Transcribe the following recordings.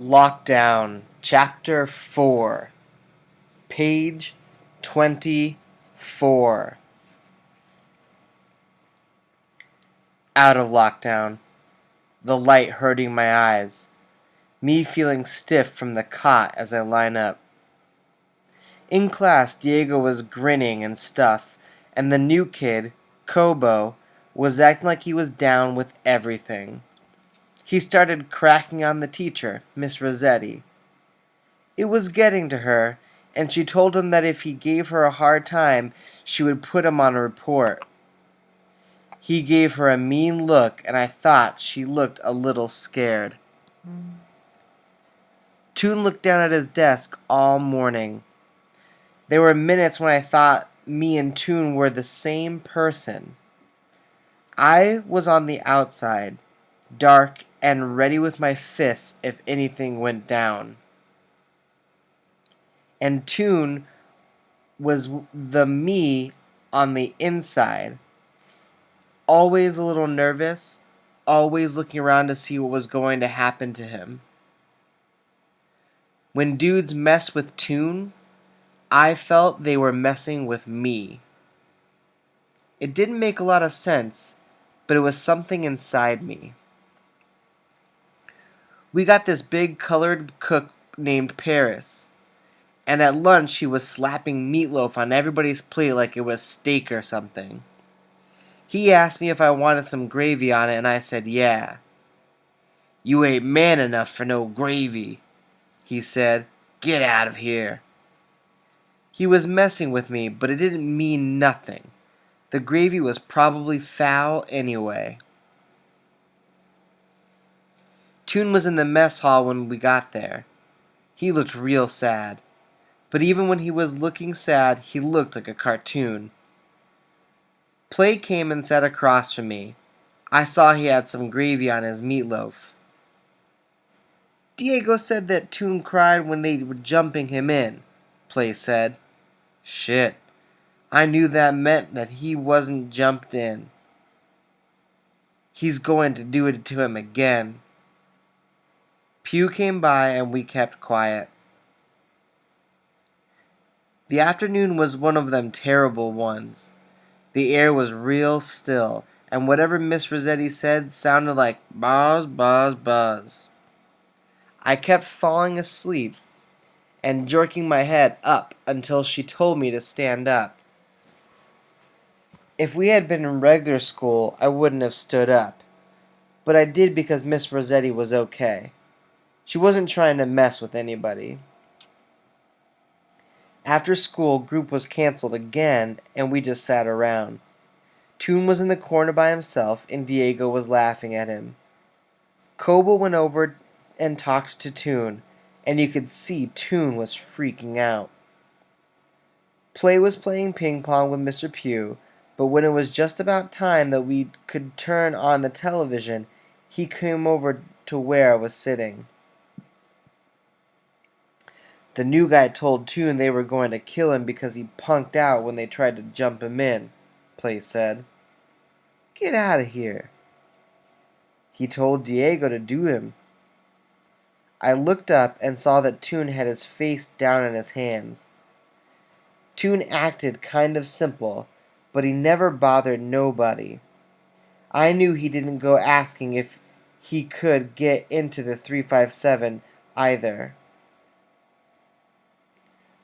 Lockdown, Chapter 4, Page 24. Out of lockdown, the light hurting my eyes, me feeling stiff from the cot as I line up. In class, Diego was grinning and stuff, and the new kid, Kobo, was acting like he was down with everything. He started cracking on the teacher, Miss Rossetti. It was getting to her, and she told him that if he gave her a hard time, she would put him on a report. He gave her a mean look, and I thought she looked a little scared. Toon looked down at his desk all morning. There were minutes when I thought me and Toon were the same person. I was on the outside, dark and ready with my fists if anything went down. And Toon was the me on the inside, always a little nervous, always looking around to see what was going to happen to him. When dudes mess with Toon, I felt they were messing with me. It didn't make a lot of sense, but it was something inside me. We got this big colored cook named Paris, and at lunch he was slapping meatloaf on everybody's plate like it was steak or something. He asked me if I wanted some gravy on it, and I said yeah. "You ain't man enough for no gravy," he said. "Get out of here." He was messing with me, but it didn't mean nothing. The gravy was probably foul anyway. Toon was in the mess hall when we got there. He looked real sad. But even when he was looking sad, he looked like a cartoon. Play came and sat across from me. I saw he had some gravy on his meatloaf. "Diego said that Toon cried when they were jumping him in," Play said. Shit. I knew that meant that he wasn't jumped in. He's going to do it to him again. Pew came by and we kept quiet. The afternoon was one of them terrible ones. The air was real still, and whatever Miss Rossetti said sounded like buzz, buzz, buzz. I kept falling asleep and jerking my head up until she told me to stand up. If we had been in regular school, I wouldn't have stood up, but I did because Miss Rossetti was okay. She wasn't trying to mess with anybody. After school, group was canceled again, and we just sat around. Toon was in the corner by himself, and Diego was laughing at him. Kobo went over and talked to Toon, and you could see Toon was freaking out. Play was playing ping pong with Mr. Pugh, but when it was just about time that we could turn on the television, he came over to where I was sitting. The new guy told Toon they were going to kill him because he punked out when they tried to jump him in, Play said. Get out of here. He told Diego to do him. I looked up and saw that Toon had his face down in his hands. Toon acted kind of simple, but he never bothered nobody. I knew he didn't go asking if he could get into the 357 either.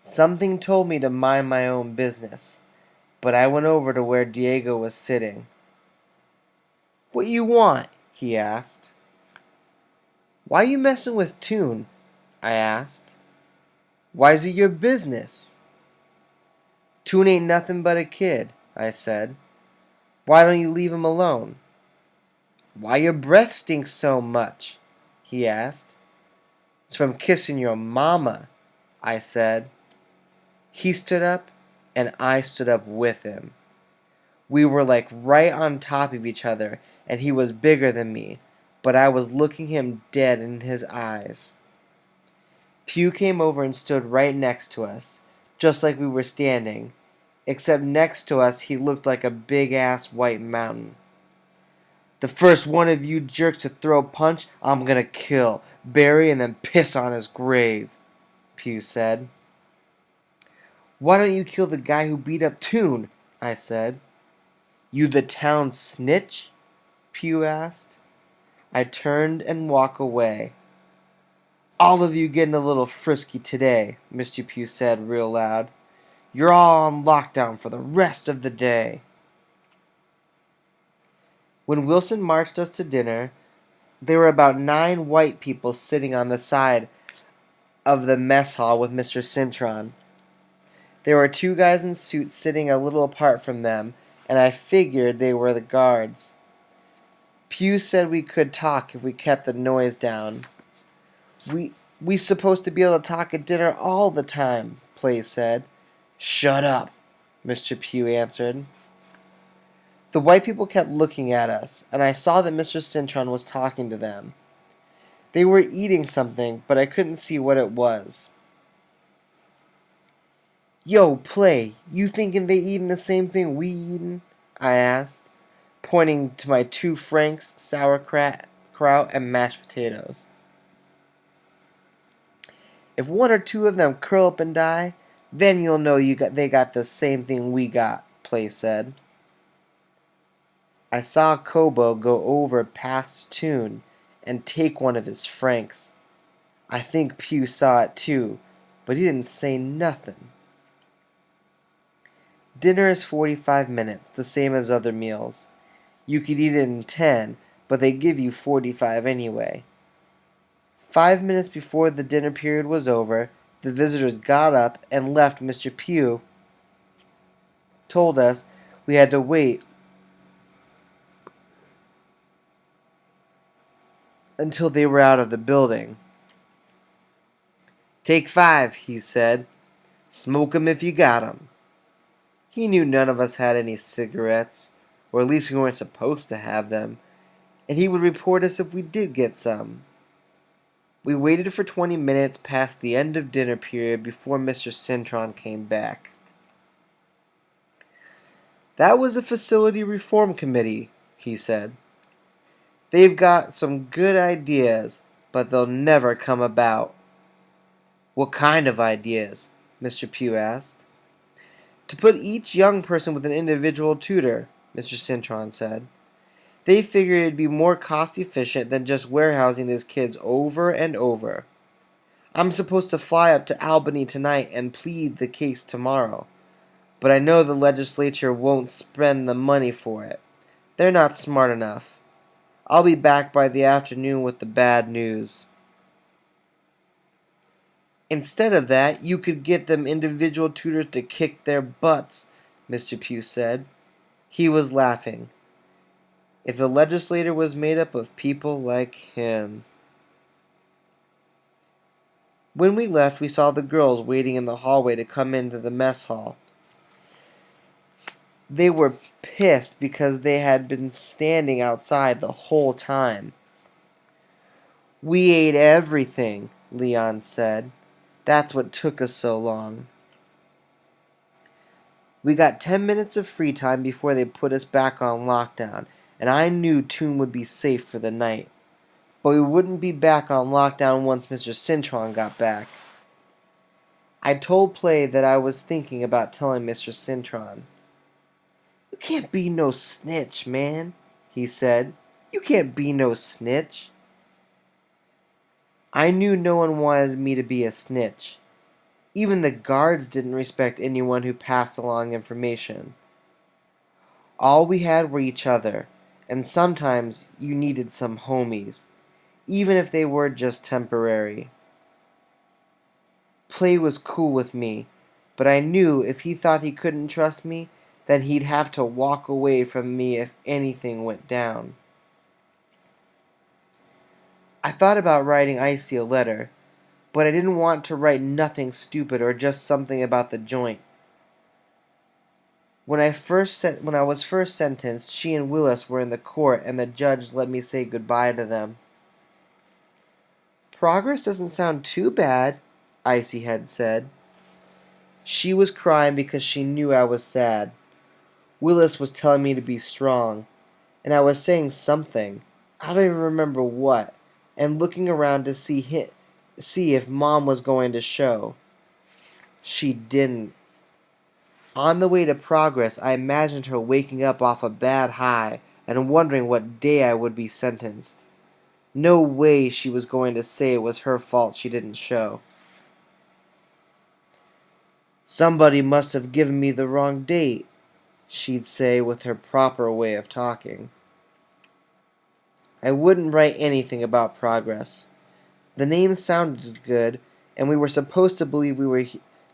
Something told me to mind my own business, but I went over to where Diego was sitting. What you want? He asked. Why you messing with Toon? I asked. Why's it your business? Toon ain't nothing but a kid, I said. Why don't you leave him alone? Why your breath stinks so much? He asked. It's from kissing your mama, I said. He stood up, and I stood up with him. We were like right on top of each other, and he was bigger than me, but I was looking him dead in his eyes. Pew came over and stood right next to us, just like we were standing, except next to us he looked like a big-ass white mountain. The first one of you jerks to throw a punch, I'm gonna kill, bury, and then piss on his grave, Pew said. Why don't you kill the guy who beat up Toon? I said. You the town snitch? Pew asked. I turned and walked away. All of you getting a little frisky today, Mr. Pew said real loud. You're all on lockdown for the rest of the day. When Wilson marched us to dinner, there were about 9 white people sitting on the side of the mess hall with Mr. Cintron. There were 2 guys in suits sitting a little apart from them, and I figured they were the guards. Pew said we could talk if we kept the noise down. We supposed to be able to talk at dinner all the time, Play said. Shut up, Mr. Pew answered. The white people kept looking at us, and I saw that Mr. Cintron was talking to them. They were eating something, but I couldn't see what it was. Yo, Play, you thinking they eating the same thing we eating? I asked, pointing to my 2 franks, sauerkraut, and mashed potatoes. If 1 or 2 of them curl up and die, then you'll know they got the same thing we got, Play said. I saw Kobo go over past Toon and take one of his franks. I think Pew saw it too, but he didn't say nothing. Dinner is 45 minutes, the same as other meals. You could eat it in 10, but they give you 45 anyway. 5 minutes before the dinner period was over, the visitors got up and left. Mr. Pew told us we had to wait until they were out of the building. Take 5, he said. Smoke 'em if you got 'em. He knew none of us had any cigarettes, or at least we weren't supposed to have them, and he would report us if we did get some. We waited for 20 minutes past the end of dinner period before Mr. Cintron came back. That was a facility reform committee, he said. They've got some good ideas, but they'll never come about. What kind of ideas? Mr. Pew asked. To put each young person with an individual tutor, Mr. Cintron said. They figured it'd be more cost efficient than just warehousing these kids over and over. I'm supposed to fly up to Albany tonight and plead the case tomorrow, but I know the legislature won't spend the money for it. They're not smart enough. I'll be back by the afternoon with the bad news. Instead of that, you could get them individual tutors to kick their butts, Mr. Pew said. He was laughing. If the legislature was made up of people like him. When we left, we saw the girls waiting in the hallway to come into the mess hall. They were pissed because they had been standing outside the whole time. We ate everything, Leon said. That's what took us so long. We got 10 minutes of free time before they put us back on lockdown, and I knew Toon would be safe for the night. But we wouldn't be back on lockdown once Mr. Cintron got back. I told Play that I was thinking about telling Mr. Cintron. You can't be no snitch, man, he said. You can't be no snitch. I knew no one wanted me to be a snitch. Even the guards didn't respect anyone who passed along information. All we had were each other, and sometimes you needed some homies, even if they were just temporary. Play was cool with me, but I knew if he thought he couldn't trust me, then he'd have to walk away from me if anything went down. I thought about writing Icy a letter, but I didn't want to write nothing stupid or just something about the joint. When I was first sentenced, she and Willis were in the court, and the judge let me say goodbye to them. Progress doesn't sound too bad, Icy had said. She was crying because she knew I was sad. Willis was telling me to be strong, and I was saying something. I don't even remember what, and looking around to see if Mom was going to show. She didn't. On the way to Progress, I imagined her waking up off a bad high and wondering what day I would be sentenced. No way she was going to say it was her fault she didn't show. Somebody must have given me the wrong date, she'd say with her proper way of talking. I wouldn't write anything about Progress. The name sounded good, and we were supposed to believe we were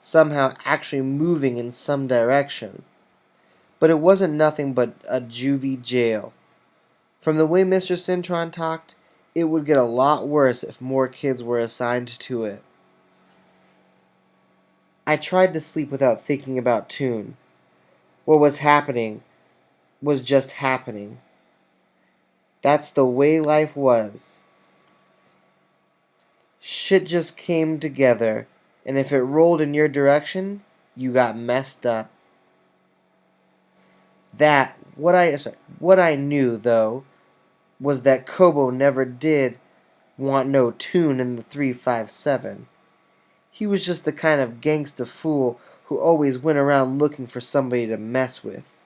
somehow actually moving in some direction. But it wasn't nothing but a juvie jail. From the way Mr. Cintron talked, it would get a lot worse if more kids were assigned to it. I tried to sleep without thinking about Toon. What was happening was just happening. That's the way life was. Shit just came together, and if it rolled in your direction, you got messed up. What I knew, though, was that Kobo never did want no Toon in the 357. He was just the kind of gangsta fool who always went around looking for somebody to mess with.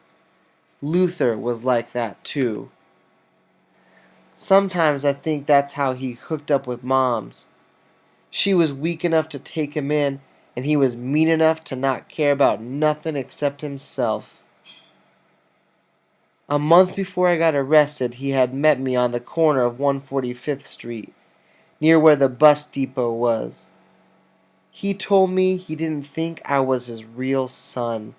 Luther was like that, too. Sometimes I think that's how he hooked up with Moms. She was weak enough to take him in, and he was mean enough to not care about nothing except himself. A month before I got arrested, he had met me on the corner of 145th Street, near where the bus depot was. He told me he didn't think I was his real son.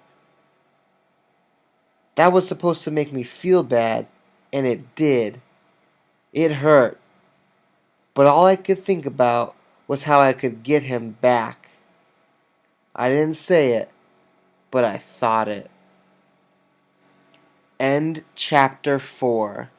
That was supposed to make me feel bad, and it did. It hurt. But all I could think about was how I could get him back. I didn't say it, but I thought it. End chapter 4.